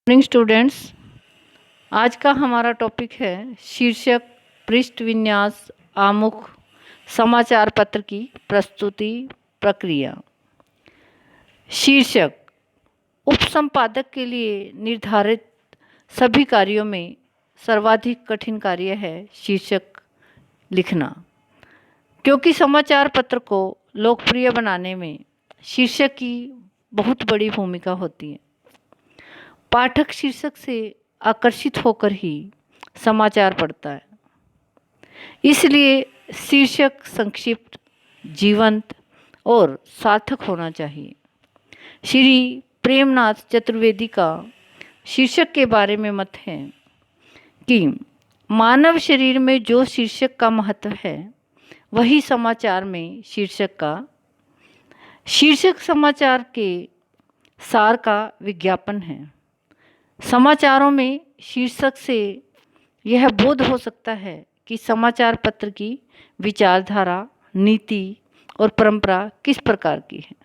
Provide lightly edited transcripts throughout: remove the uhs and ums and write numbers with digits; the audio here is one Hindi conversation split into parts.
मॉर्निंग स्टूडेंट्स, आज का हमारा टॉपिक है शीर्षक पृष्ठ विन्यास आमुख समाचार पत्र की प्रस्तुति प्रक्रिया। शीर्षक उपसंपादक के लिए निर्धारित सभी कार्यों में सर्वाधिक कठिन कार्य है शीर्षक लिखना, क्योंकि समाचार पत्र को लोकप्रिय बनाने में शीर्षक की बहुत बड़ी भूमिका होती है। पाठक शीर्षक से आकर्षित होकर ही समाचार पढ़ता है, इसलिए शीर्षक संक्षिप्त, जीवंत और सार्थक होना चाहिए। श्री प्रेमनाथ चतुर्वेदी का शीर्षक के बारे में मत है कि मानव शरीर में जो शीर्षक का महत्व है वही समाचार में शीर्षक समाचार के सार का विज्ञापन है। समाचारों में शीर्षक से यह बोध हो सकता है कि समाचार पत्र की विचारधारा, नीति और परंपरा किस प्रकार की है।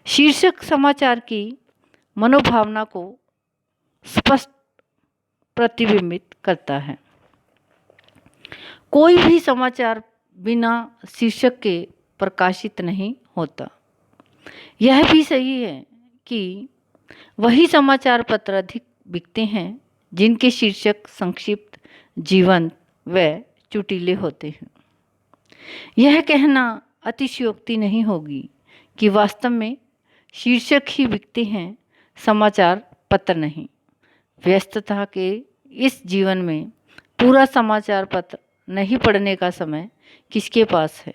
शीर्षक समाचार की मनोभावना को स्पष्ट प्रतिबिंबित करता है। कोई भी समाचार बिना शीर्षक के प्रकाशित नहीं होता। यह भी सही है कि वही समाचार पत्र अधिक बिकते हैं जिनके शीर्षक संक्षिप्त, जीवंत व चुटीले होते हैं। यह कहना अतिशयोक्ति नहीं होगी कि वास्तव में शीर्षक ही बिकते हैं, समाचार पत्र नहीं। व्यस्तता के इस जीवन में पूरा समाचार पत्र नहीं पढ़ने का समय किसके पास है।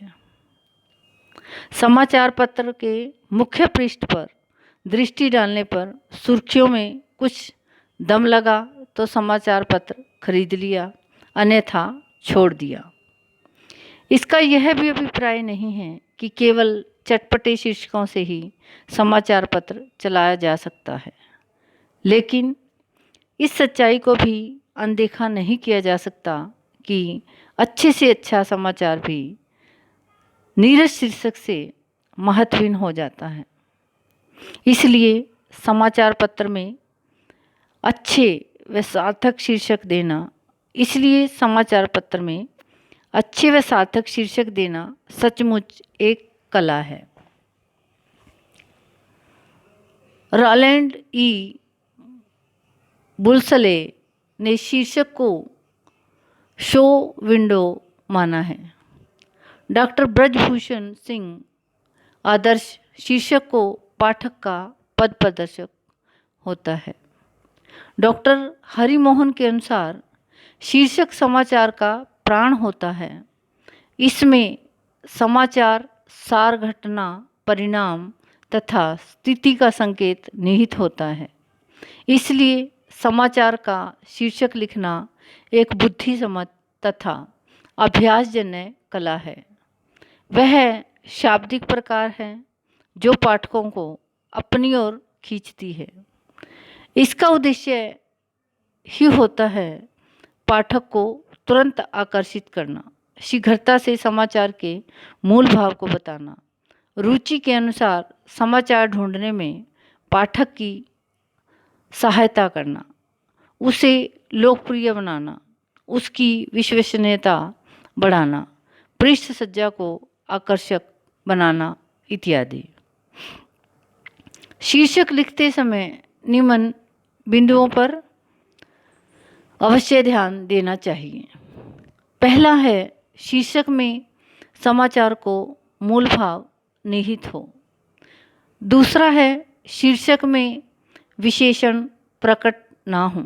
समाचार पत्र के मुख्य पृष्ठ पर दृष्टि डालने पर सुर्खियों में कुछ दम लगा तो समाचार पत्र खरीद लिया, अन्यथा छोड़ दिया। इसका यह भी अभिप्राय नहीं है कि केवल चटपटे शीर्षकों से ही समाचार पत्र चलाया जा सकता है, लेकिन इस सच्चाई को भी अनदेखा नहीं किया जा सकता कि अच्छे से अच्छा समाचार भी नीरस शीर्षक से महत्वहीन हो जाता है। इसलिए समाचार पत्र में अच्छे व सार्थक शीर्षक देना सचमुच एक कला है। रॉलैंड ई बुल्सले ने शीर्षक को शो विंडो माना है। डॉक्टर ब्रजभूषण सिंह आदर्श शीर्षक को पाठक का पद प्रदर्शक होता है। डॉक्टर हरिमोहन के अनुसार शीर्षक समाचार का प्राण होता है। इसमें समाचार, सार, घटना, परिणाम तथा स्थिति का संकेत निहित होता है। इसलिए समाचार का शीर्षक लिखना एक बुद्धिसम्मत तथा अभ्यासजन्य कला है। वह शाब्दिक प्रकार है जो पाठकों को अपनी ओर खींचती है। इसका उद्देश्य ही होता है पाठक को तुरंत आकर्षित करना, शीघ्रता से समाचार के मूल भाव को बताना, रुचि के अनुसार समाचार ढूंढने में पाठक की सहायता करना, उसे लोकप्रिय बनाना, उसकी विश्वसनीयता बढ़ाना, पृष्ठ सज्जा को आकर्षक बनाना इत्यादि। शीर्षक लिखते समय निम्न बिंदुओं पर अवश्य ध्यान देना चाहिए। पहला है, शीर्षक में समाचार को मूल भाव निहित हो। दूसरा है, शीर्षक में विशेषण प्रकट ना हो।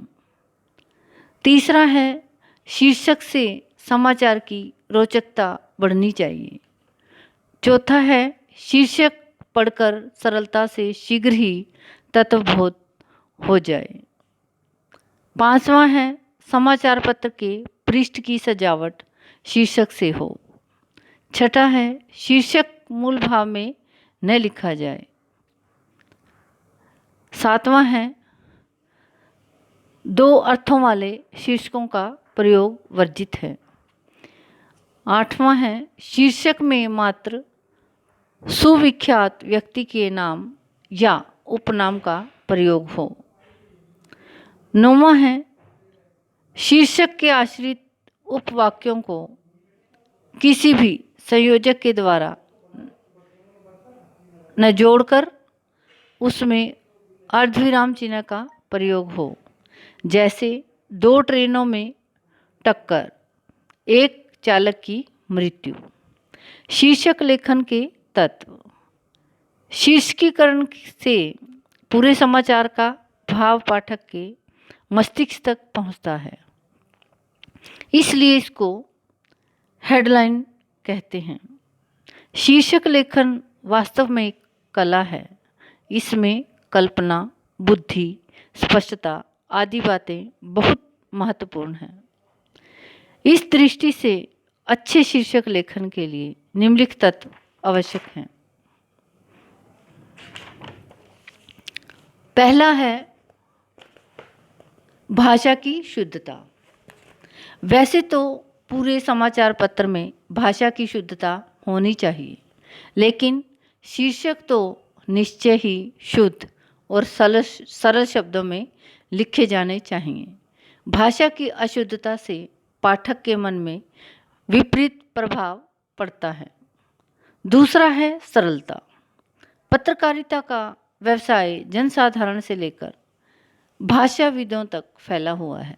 तीसरा है, शीर्षक से समाचार की रोचकता बढ़नी चाहिए। चौथा है, शीर्षक पढ़कर सरलता से शीघ्र ही तत्वबोध हो जाए। पांचवा है, समाचार पत्र के पृष्ठ की सजावट शीर्षक से हो। छठा है, शीर्षक मूल भाव में न लिखा जाए। सातवां है, दो अर्थों वाले शीर्षकों का प्रयोग वर्जित है। आठवां है, शीर्षक में मात्र सुविख्यात व्यक्ति के नाम या उपनाम का प्रयोग हो। 9वां है शीर्षक के आश्रित उपवाक्यों को किसी भी संयोजक के द्वारा न जोड़कर उसमें अर्धविराम चिन्ह का प्रयोग हो। जैसे 2 ट्रेनों में टक्कर, एक चालक की मृत्यु। शीर्षक लेखन के तत्व। शीर्षकीकरण से पूरे समाचार का भाव पाठक के मस्तिष्क तक पहुंचता है, इसलिए इसको हेडलाइन कहते हैं। शीर्षक लेखन वास्तव में एक कला है। इसमें कल्पना, बुद्धि, स्पष्टता आदि बातें बहुत महत्वपूर्ण हैं। इस दृष्टि से अच्छे शीर्षक लेखन के लिए निम्नलिखित तत्व आवश्यक हैं। पहला है भाषा की शुद्धता। वैसे तो पूरे समाचार पत्र में भाषा की शुद्धता होनी चाहिए, लेकिन शीर्षक तो निश्चय ही शुद्ध और सरल शब्दों में लिखे जाने चाहिए। भाषा की अशुद्धता से पाठक के मन में विपरीत प्रभाव पड़ता है। दूसरा है सरलता। पत्रकारिता का व्यवसाय जनसाधारण से लेकर भाषाविदों तक फैला हुआ है।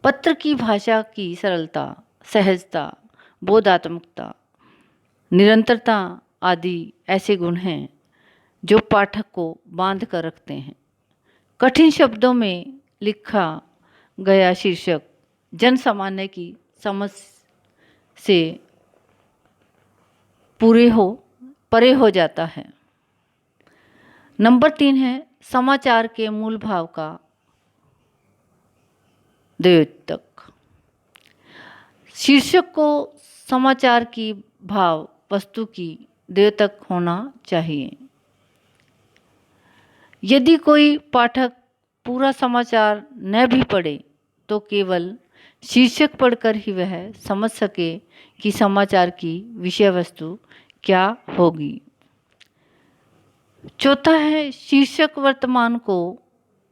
पत्र की भाषा की सरलता, सहजता, बोधात्मकता, निरंतरता आदि ऐसे गुण हैं जो पाठक को बांध कर रखते हैं। कठिन शब्दों में लिखा गया शीर्षक जन सामान्य की समझ से परे हो जाता है। नंबर 3 है समाचार के मूल भाव का द्योतक। शीर्षक को समाचार की भाव वस्तु की द्योतक होना चाहिए। यदि कोई पाठक पूरा समाचार न भी पढ़े तो केवल शीर्षक पढ़कर ही वह समझ सके कि समाचार की विषय वस्तु क्या होगी। चौथा है शीर्षक वर्तमान को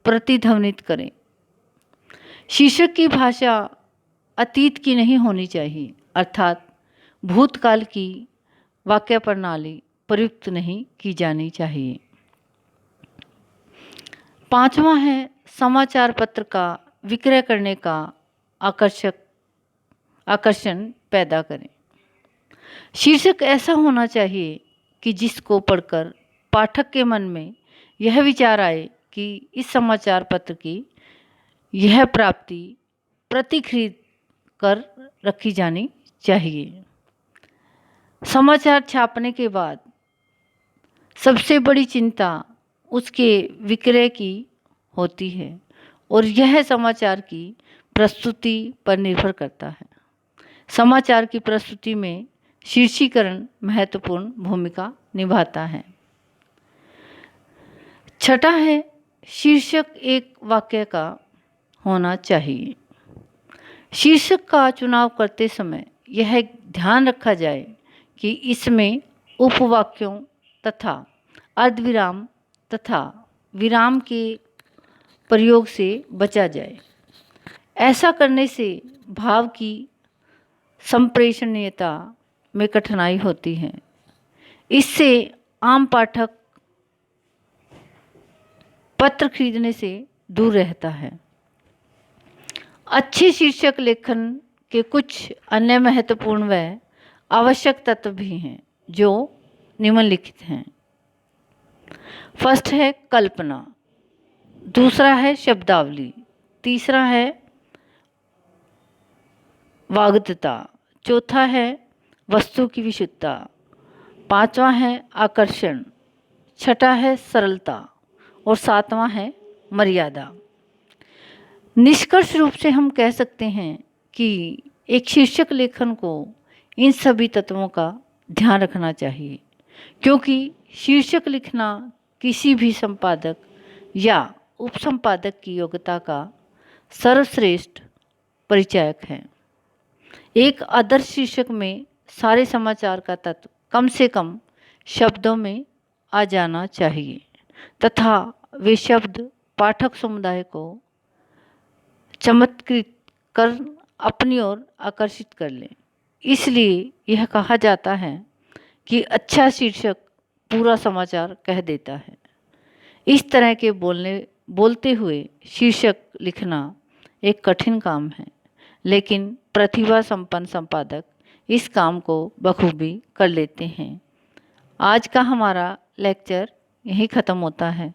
प्रतिध्वनित करें। शीर्षक की भाषा अतीत की नहीं होनी चाहिए, अर्थात भूतकाल की वाक्य प्रणाली प्रयुक्त नहीं की जानी चाहिए। 5वां है समाचार पत्र का विक्रय करने का आकर्षण पैदा करें। शीर्षक ऐसा होना चाहिए कि जिसको पढ़कर पाठक के मन में यह विचार आए कि इस समाचार पत्र की यह प्राप्ति प्रति खरीद कर रखी जानी चाहिए। समाचार छापने के बाद सबसे बड़ी चिंता उसके विक्रय की होती है और यह समाचार की प्रस्तुति पर निर्भर करता है। समाचार की प्रस्तुति में शीर्षीकरण महत्वपूर्ण भूमिका निभाता है। छठा है शीर्षक एक वाक्य का होना चाहिए। शीर्षक का चुनाव करते समय यह ध्यान रखा जाए कि इसमें उपवाक्यों तथा अर्धविराम तथा विराम के प्रयोग से बचा जाए। ऐसा करने से भाव की संप्रेषणीयता में कठिनाई होती है। इससे आम पाठक पत्र खरीदने से दूर रहता है। अच्छे शीर्षक लेखन के कुछ अन्य महत्वपूर्ण व आवश्यक तत्व भी हैं जो निम्नलिखित हैं। फर्स्ट है कल्पना, दूसरा है शब्दावली, तीसरा है वाग्दत्ता, चौथा है वस्तु की विशुद्धता, 5वां है आकर्षण, छठा है सरलता और 7वां है मर्यादा। निष्कर्ष रूप से हम कह सकते हैं कि एक शीर्षक लेखन को इन सभी तत्वों का ध्यान रखना चाहिए, क्योंकि शीर्षक लिखना किसी भी संपादक या उपसंपादक की योग्यता का सर्वश्रेष्ठ परिचायक है। एक आदर्श शीर्षक में सारे समाचार का तत्व कम से कम शब्दों में आ जाना चाहिए तथा वे शब्द पाठक समुदाय को चमत्कृत कर अपनी ओर आकर्षित कर लें। इसलिए यह कहा जाता है कि अच्छा शीर्षक पूरा समाचार कह देता है। इस तरह के बोलते हुए शीर्षक लिखना एक कठिन काम है, लेकिन प्रतिभा संपन्न संपादक इस काम को बखूबी कर लेते हैं। आज का हमारा लेक्चर यहीं ख़त्म होता है।